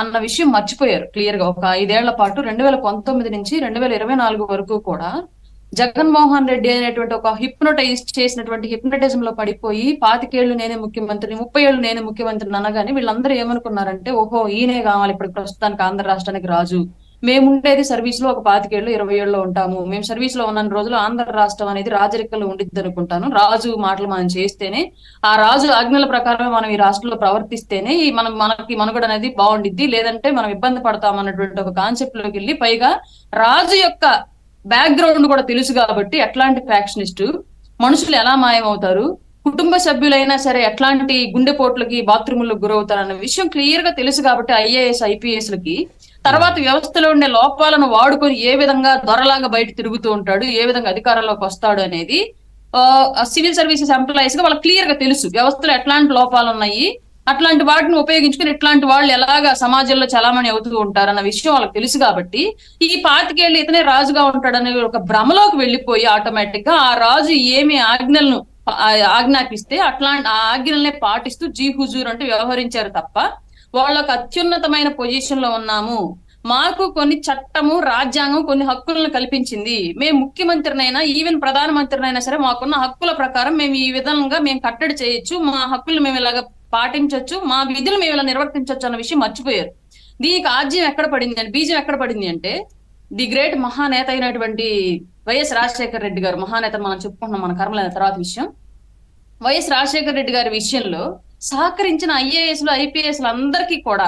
అన్న విషయం మర్చిపోయారు క్లియర్ గా. ఒక 5 ఏళ్ల పాటు 2019 నుంచి 2024 వరకు కూడా జగన్మోహన్ రెడ్డి అనేటువంటి ఒక హిప్నోటైజ్ చేసినటువంటి హిప్నటిజం లో పడిపోయి 25 ఏళ్లు నేనే ముఖ్యమంత్రిని, 30 ఏళ్లు నేనే ముఖ్యమంత్రిని అనగానే వీళ్ళందరూ ఏమనుకున్నారంటే, ఓహో ఈయనే కావాలి ఇప్పుడు ప్రస్తుతానికి ఆంధ్ర రాష్ట్రానికి రాజు. మేముండేది సర్వీస్ లో ఒక 25 ఏళ్లు 20 ఏళ్లు ఉంటాము, మేము సర్వీస్ లో ఉన్న రోజులు ఆంధ్ర రాష్ట్రం అనేది రాజరికల్లో ఉండిద్ది అనుకుంటాను. రాజు మాటలు మనం చేస్తేనే, ఆ రాజు ఆజ్ఞల ప్రకారం మనం ఈ రాష్ట్రంలో ప్రవర్తిస్తేనే మనకి మనుగడ అనేది బాగుండిద్ది, లేదంటే మనం ఇబ్బంది పడతాం అన్నటువంటి ఒక కాన్సెప్ట్ లోకి వెళ్ళి, పైగా రాజు యొక్క బ్యాక్గ్రౌండ్ కూడా తెలుసు కాబట్టి ఎట్లాంటి ఫ్యాక్షనిస్ట్ మనుషులు ఎలా మాయమవుతారు, కుటుంబ సభ్యులైనా సరే ఎట్లాంటి గుండెపోట్లకి బాత్రూములకు గురవుతారన్న విషయం క్లియర్ గా తెలుసు కాబట్టి ఐఏఎస్ ఐపీఎస్ లకి తర్వాత వ్యవస్థలో ఉండే లోపాలను వాడుకొని ఏ విధంగా దొరలాగా బయట తిరుగుతూ ఉంటాడు, ఏ విధంగా అధికారంలోకి వస్తాడు అనేది సివిల్ సర్వీసెస్ ఎంప్లాయీస్ గా వాళ్ళకి క్లియర్ గా తెలుసు. వ్యవస్థలో ఎట్లాంటి లోపాలు ఉన్నాయి, అట్లాంటి వాటిని ఉపయోగించుకుని ఇట్లాంటి వాళ్ళు ఎలాగా సమాజంలో చలామణి అవుతూ ఉంటారన్న విషయం వాళ్ళకి తెలుసు కాబట్టి ఈ 25 ఏళ్ళు ఇతనే రాజుగా ఉంటాడనే ఒక భ్రమలోకి వెళ్ళిపోయి ఆటోమేటిక్ గా ఆ రాజు ఏమి ఆజ్ఞలను ఆజ్ఞాపిస్తే అట్లాంటి ఆ ఆజ్ఞలనే పాటిస్తూ జీ హుజూర్ అంటే వ్యవహరించారు తప్ప, వాళ్ళకు అత్యున్నతమైన పొజిషన్ లో ఉన్నాము, మాకు కొన్ని చట్టము రాజ్యాంగం కొన్ని హక్కులను కల్పించింది, మేము ముఖ్యమంత్రినైనా ఈవెన్ ప్రధానమంత్రినైనా సరే మాకున్న హక్కుల ప్రకారం మేము ఈ విధంగా మేము కట్టడి చేయొచ్చు, మా హక్కులు మేము ఇలాగ పాటించవచ్చు, మా విధులు మేము ఇలా నిర్వర్తించవచ్చు అన్న విషయం మర్చిపోయారు. దీనికి ఆజ్యం ఎక్కడ పడింది అంటే, బీజం ఎక్కడ పడింది అంటే, ది గ్రేట్ మహానేత అయినటువంటి వైఎస్ రాజశేఖర రెడ్డి గారు, మహానేత మనం చెప్పుకుంటున్నాం మన కర్మలైన తర్వాత విషయం, వైఎస్ రాజశేఖర రెడ్డి గారి విషయంలో సహకరించిన ఐఏఎస్లు ఐపీఎస్లు అందరికీ కూడా